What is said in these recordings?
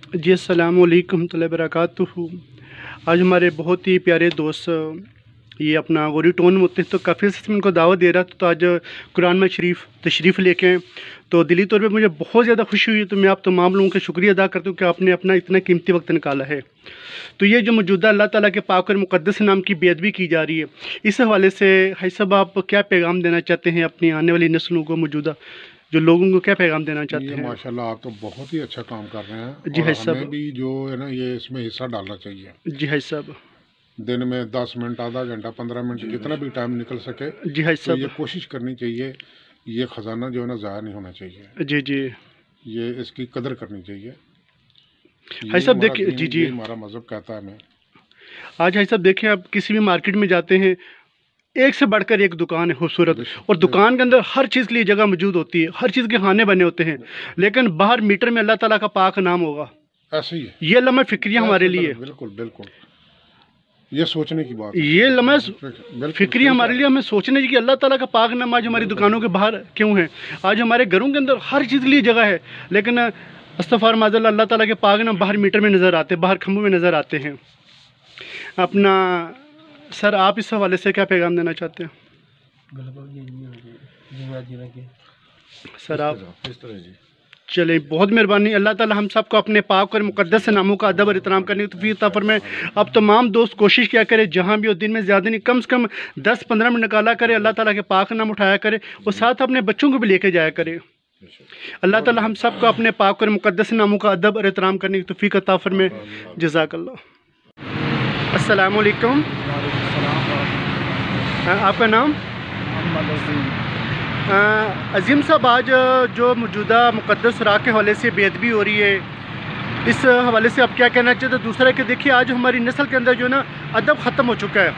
जी अस्सलाम वालेकुम रहमतुल्लाहि वबरकातुहू। आज हमारे बहुत ही प्यारे दोस्त ये अपना गोरी टोन में होते हैं, तो काफ़ी से उनको दावत दे रहा था। तो आज कुरान में शरीफ तशरीफ़ लेके हैं, तो दिली तौर पे मुझे बहुत ज़्यादा खुशी हुई। तो मैं आप तमाम लोगों का शुक्रिया अदा करता हूँ कि आपने अपना इतना कीमती वक्त निकाला है। तो ये जो मौजूदा अल्लाह ताला के पाक और मुक़द्दस नाम की बेअदबी की जा रही है, इस हवाले से हाई साहब आप क्या पैगाम देना चाहते हैं अपनी आने वाली नस्लों को, मौजूदा जो लोगों को क्या पैगाम देना चाहते ये हैं? माशाल्लाह आप तो बहुत ही अच्छा काम कर रहे हैं जी और हाई हमें साहब। भी जो है ना ये इसमें हिस्सा डालना चाहिए। जी हाई साहब। दिन में 10 मिनट, आधा घंटा, 15 मिनट, जितना भी टाइम निकल सके जी हाई तो ये साहब। कोशिश करनी चाहिए। ये ख़जाना जो है ना ज़ाया नहीं होना चाहिए, जी जी ये इसकी कदर करनी चाहिए। हाई यही साहब हमारा देखिए। दीन, जी जी। यही हमारा मज़हब कहता है हमें। आज हाई साहब देखें, आप किसी भी मार्केट में जाते हैं, एक से बढ़कर एक दुकान है खूबसूरत, और दुकान के अंदर हर चीज़ के लिए जगह मौजूद होती है, हर चीज़ के खाने बने होते हैं, लेकिन बाहर मीटर में अल्लाह ताला का पाक नाम होगा। ऐसे ही है, ये लम्हा फिक्रिया हमारे लिए, बिल्कुल बिल्कुल ये सोचने की बात है। ये लम्हा बिल्कुल फिक्रिया हमारे लिए, हमें सोचने की अल्लाह ताला का पाक नाम आज हमारी दुकानों के बाहर क्यों है। आज हमारे घरों के अंदर हर चीज़ के लिए जगह है, लेकिन अस्तग़फ़ार माज़अल्लाह, अल्लाह ताला के पाक नाम बाहर मीटर में नज़र आते हैं, बाहर खम्भों में नज़र आते हैं। अपना सर, आप इस हवाले से क्या पैगाम देना चाहते हैं? सर आप इस तरह जी। चले, बहुत मेहरबानी। अल्लाह ताला हम सबको अपने पाक और मुक़द्दस नामों का अदब और एहतराम करने की तौफ़ीक़ अता फरमाए। अब तमाम दोस्त कोशिश किया करें, जहाँ भी हो, दिन में ज़्यादा नहीं, कम से कम 10-15 मिनट निकाला करें, अल्लाह ताला के पाक नाम उठाया करें, और साथ अपने बच्चों को भी लेके जाया करें। अल्लाह ताला हम सबको अपने पाक और मुक़द्दस नामों का अदब और एहतराम करने की तौफ़ीक़ अता फरमाए। जज़ाकल्लाह। अस्सलाम वालेकुम। आपका नाम? अज़ीम साहब, आज जो मौजूदा मुक़द्दस राह के हवाले से बेअदबी हो रही है, इस हवाले से आप क्या कहना चाहते हैं? दूसरा कि देखिए, आज हमारी नस्ल के अंदर जो है ना अदब ख़त्म हो चुका है।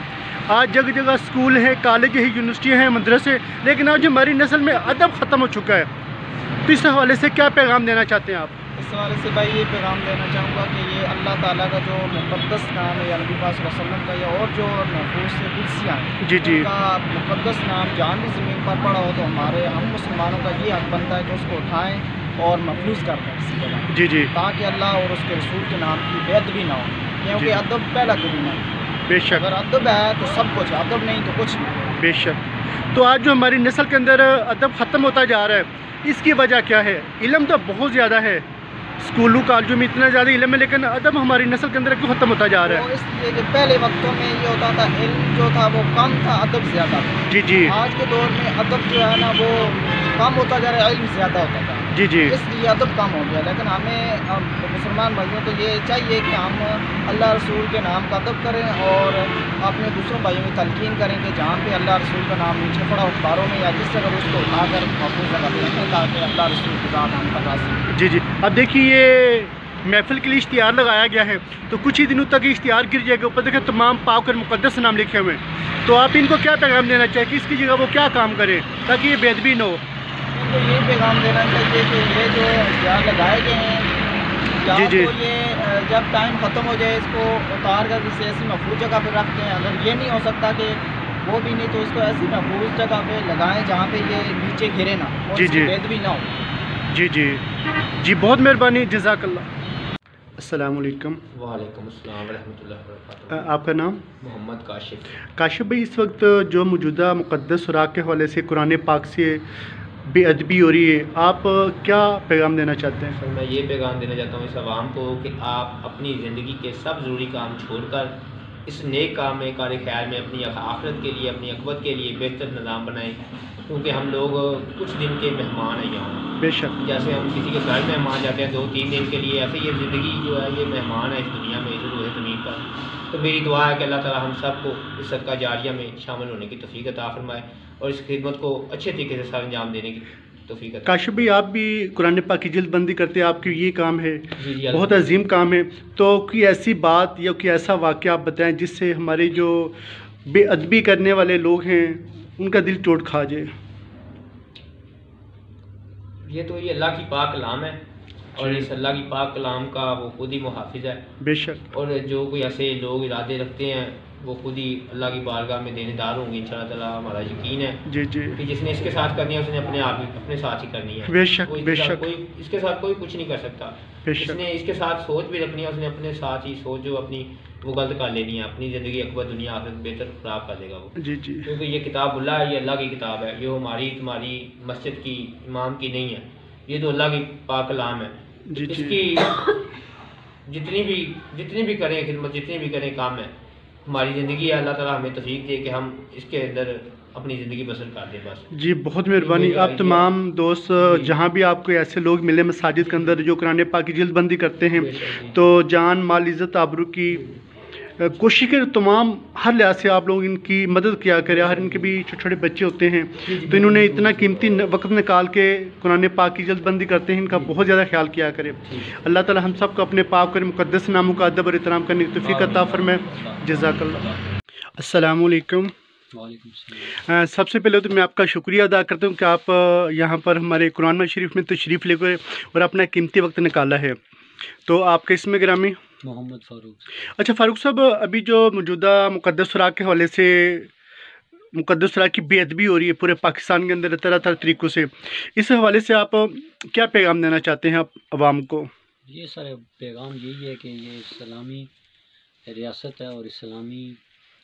आज जगह जगह स्कूल है, कॉलेज है, यूनिवर्सिटी हैं, मदरसे, लेकिन आज हमारी नस्ल में अदब ख़त्म हो चुका है। तो इस हवाले से क्या पैगाम देना चाहते हैं आप? इस हवाले से भाई ये पैगाम देना चाहूँगा कि ये अल्लाह ताला का जो मुक़द्दस नाम है, या नबी पाक सल्लल्लाहु अलैहि वसल्लम का, या और जो महफूज़ से कुदसियाँ हैं, जी जी। उनका मुक़द्दस नाम जहाँ भी ज़मीन पर पड़ा हो, तो हमारे हम मुसलमानों का ये हक़ बनता है कि उसको उठाएँ और महफूज़ कर दें किसी जगह, जी जी। ताकि अल्लाह और उसके रसूल के नाम की बेअदबी ना हो, क्योंकि अदब पहला करीना है। बेशक। अगर अदब है तो सब कुछ, अदब नहीं तो कुछ नहीं। बेशक। तो आज जो हमारी नस्ल के अंदर अदब ख़त्म होता जा रहा है, इसकी वजह क्या है? इल्म तो बहुत ज़्यादा है, स्कूलों कॉलेजों में इतना ज़्यादा इल्म है, लेकिन अदब हमारी नस्ल के अंदर क्यों ख़त्म होता जा रहा है? तो इसलिए कि पहले वक्तों में ये होता था, इल्म जो था वो कम था, अदब ज़्यादा था। जी जी। आज के दौर में अदब जो है ना वो कम होता जा रहा है, इल्म ज़्यादा होता था। जी जी। इसलिए अदब कम हो गया। लेकिन हमें मुसलमान भाइयों को ये चाहिए कि हम अल्लाह रसूल के नाम का अदब करें, और अपने दूसरों भाइयों में तलकीन करें कि जहाँ पे अल्लाह रसूल का नाम नीचे पड़ा अखबारों में, या जिस जगह उसको उठाकर महफूज़ जगह पे रखें, ताकि अल्लाह रसूल की ज़ात हम पर राज़ी। जी जी। अब देखिए, ये महफिल के लिए इश्तिहार लगाया गया है, तो कुछ ही दिनों तक इश्तिहार गिर जाएगा, ऊपर देखिए तमाम पाक और मुक़द्दस नाम लिखे हुए हैं। तो आप इनको क्या पैगाम देना चाहिए कि इसकी जगह वो क्या काम करें ताकि ये बेअदबी न हो? तो ये पैगाम देना चाहिए कि ये जो इश्तिहार लगाए गए हैं, या जी जी। तो ये जब टाइम ख़त्म हो जाए, इसको उतार कर किसी ऐसी महफूज जगह पे रख दें। अगर ये नहीं हो सकता कि वो भी नहीं, तो इसको ऐसी महफूज जगह पे लगाएं जहाँ पे ये नीचे गिरे ना, और जी इसकी जी। बेअदबी ना हो। जी जी जी, बहुत मेहरबानी, जज़ाकल्लाह। अस्सलाम वालेकुम। वालेकुम अस्सलाम रहमतुल्लाहि व बरकातुहू। आपका नाम? मोहम्मद काशिफ। काशिफ भाई, इस वक्त जो मौजूदा मुक़द्दस राह के हवाले से कुरान पाक से बेअदबी हो रही है, आप क्या पैगाम देना चाहते हैं? सर, मैं ये पैगाम देना चाहता हूँ इस आवाम को कि आप अपनी ज़िंदगी के सब ज़रूरी काम छोड़कर इस नेक काम में, कार ख्याल में, अपनी आखिरत के लिए, अपनी अक़बत के लिए बेहतर निज़ाम बनाएं, क्योंकि हम लोग कुछ दिन के मेहमान हैं यहाँ। बेशक। जैसे हम किसी के घर मेहमान जाते हैं 2-3 दिन के लिए, ऐसे ये ज़िंदगी जो है ये मेहमान है इस दुनिया में, इस रूह ज़मीन पर। तो मेरी दुआ है कि अल्लाह ताला हम सब को इस सदका जारिया में शामिल होने की तौफ़ीक़ अता फरमाए, और इस खिदमत को अच्छे तरीके से सर अंजाम देने की तौफ़ीक़ अता। काशिफ भाई, आप भी कुरान पाक की जल्दबंदी करते हैं, आपकी ये काम है, जी जी। बहुत अजीम काम है। तो कोई ऐसी बात या कोई ऐसा वाक़या आप बताएं जिससे हमारे जो बेअदबी करने वाले लोग हैं उनका दिल टूट खा जाए। ये तो ये अल्लाह की पाक कलाम है اور اس اللہ کی پاک کلام کا وہ خود ہی محافظ ہے. بے شک. اور جو کوئی ایسے لوگ ارادے رکھتے ہیں وہ خود ہی اللہ کی بارگاہ میں دینے دار ہوں گے انشاءاللہ تعالیٰ. ہمارا یقین ہے جی جی کہ جس نے اس کے ساتھ کرنی ہے اس نے اپنے آپ ہی اپنے ساتھ ہی کرنی ہے. بے شک کوئی اس بے کے ساتھ شک اس کے ساتھ کوئی کچھ نہیں کر سکتا. بے جس شک. نے اس کے ساتھ سوچ بھی رکھنی ہے اس نے اپنے ساتھ ہی سوچ جو اپنی وہ غلط کر لینی ہے. اپنی زندگی اکبر دنیا آخرت بہتر خراب کر دے گا وہ. جی جی کیونکہ یہ کتاب اللہ ہے, یہ اللہ کی کتاب ہے, یہ ہماری تمہاری مسجد کی امام کی نہیں ہے. یہ تو اللہ کی پاک کلام ہے. جی اس جی کی جتنی بھی کریں خدمت, جتنی بھی کریں کام ہے, ہماری زندگی ہے. اللہ تعالیٰ ہمیں توفیق دے کہ ہم اس کے اندر اپنی زندگی بسر کر دیں بس. جی بہت مہربانی. آپ تمام دوست جہاں بھی آپ کو ایسے لوگ ملے مساجد کے اندر جو قرآن پاک کی جلد بندی کرتے ہیں تو جان مال عزت آبرو کی کوشش کریں تمام ہر لحاظ سے آپ لوگ ان کی مدد کیا کریں. ہر ان کے بھی چھوٹے چھوٹے بچے ہوتے ہیں تو انہوں نے اتنا قیمتی وقت نکال کے قرآن پاک کی جلد بندی کرتے ہیں, ان کا بہت زیادہ خیال کیا کرے. اللہ تعالی ہم سب کو اپنے پاک اور مقدس ناموں کا ادب اور احترام کرنے کی توفیق عطا فرمائے. جزاک اللہ. السلام علیکم. وعلیکم السلام. سب سے پہلے تو میں آپ کا شکریہ ادا کرتا ہوں کہ آپ یہاں پر ہمارے قرآن شریف میں تشریف لے کر اور اپنا قیمتی وقت نکالا ہے. تو آپ کا اسم گرامی؟ محمد فاروق. اچھا فاروق صاحب, ابھی جو موجودہ مقدس سوراخ کے حوالے سے مقدس سوراخ کی بے ادبی ہو رہی ہے پورے پاکستان کے اندر طرح طرح طریقوں سے, اس حوالے سے آپ کیا پیغام دینا چاہتے ہیں عوام کو؟ یہ سارے پیغام یہی ہے کہ یہ اسلامی ریاست ہے اور اسلامی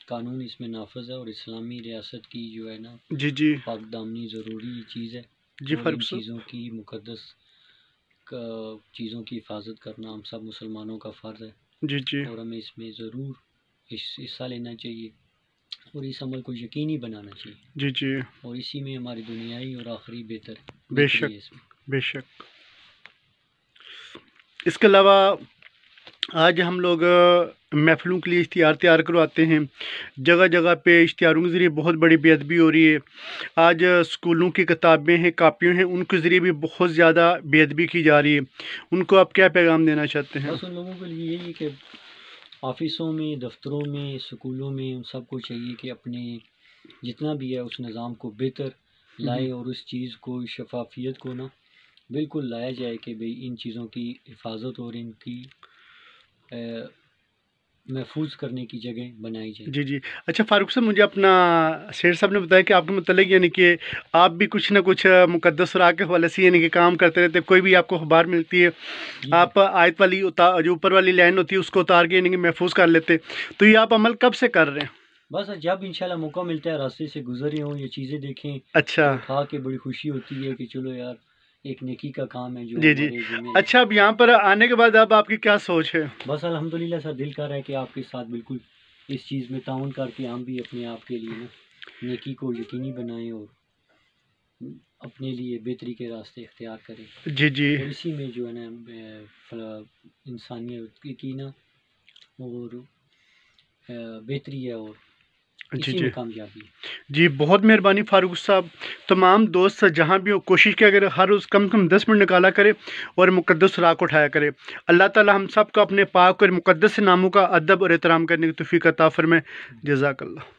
قانون اس میں نافذ ہے اور اسلامی ریاست کی جو ہے نا جی جی پاک دامنی ضروری چیز ہے. جی اور فاروق ان صاحب. چیزوں کی مقدس چیزوں کی حفاظت کرنا ہم سب مسلمانوں کا فرض ہے جی جی اور ہمیں اس میں ضرور حصہ لینا چاہیے اور اس عمل کو یقینی بنانا چاہیے. جی جی اور اسی میں ہماری دنیائی اور آخری بے بہتری شک ہے اس میں. بے شک. اس کے علاوہ آج ہم لوگ محفلوں کے لیے اشتہار تیار کرواتے ہیں. جگہ جگہ پہ اشتہاروں کے ذریعے بہت بڑی بے ادبی ہو رہی ہے. آج اسکولوں کی کتابیں ہیں, کاپیوں ہیں, ان کے ذریعے بھی بہت زیادہ بے ادبی کی جا رہی ہے. ان کو آپ کیا پیغام دینا چاہتے ہیں؟ بس ان لوگوں کے لیے یہی کہ آفسوں میں, دفتروں میں, اسکولوں میں ان سب کو چاہیے کہ اپنے جتنا بھی ہے اس نظام کو بہتر لائے اور اس چیز کو شفافیت کو نا بالکل لایا جائے کہ بھئی ان چیزوں کی حفاظت اور ان کی محفوظ کرنے کی جگہ بنائی جائے. جی جی. اچھا فاروق صاحب, مجھے اپنا سیٹھ صاحب نے بتایا کہ آپ کے متعلق یعنی کہ آپ بھی کچھ نہ کچھ مقدس سوراخ کے حوالے سے یعنی کہ کام کرتے رہتے, کوئی بھی آپ کو اخبار ملتی ہے آپ آیت والی جو اوپر والی لائن ہوتی ہے اس کو اتار کے یعنی کہ محفوظ کر لیتے, تو یہ آپ عمل کب سے کر رہے ہیں؟ بس جب انشاءاللہ موقع ملتا ہے راستے سے گزرے ہوں یہ چیزیں دیکھیں اچھا کھا کے بڑی خوشی ہوتی ہے کہ چلو یار ایک نیکی کا کام ہے جو جی جی. اچھا, اب یہاں پر آنے کے بعد اب آپ کی کیا سوچ ہے؟ بس الحمدللہ سر دل کر رہا ہے کہ آپ کے ساتھ بالکل اس چیز میں تعاون کر کے ہم بھی اپنے آپ کے لیے نا نیکی کو یقینی بنائیں اور اپنے لیے بہتری کے راستے اختیار کریں. جی جی. اور اسی میں جو ہے نا انسانیت کی نا اور بہتری ہے اور جی اسی جی میں کامیابی. جی بہت مہربانی فاروق صاحب. تمام دوست جہاں بھی ہو کوشش کیا کرے ہر روز کم کم 10 منٹ نکالا کرے اور مقدس سوراخ اٹھایا کرے. اللہ تعالی ہم سب کو اپنے پاک اور مقدس ناموں کا ادب اور احترام کرنے کی توفیق عطا فرمائے. جزاک اللہ.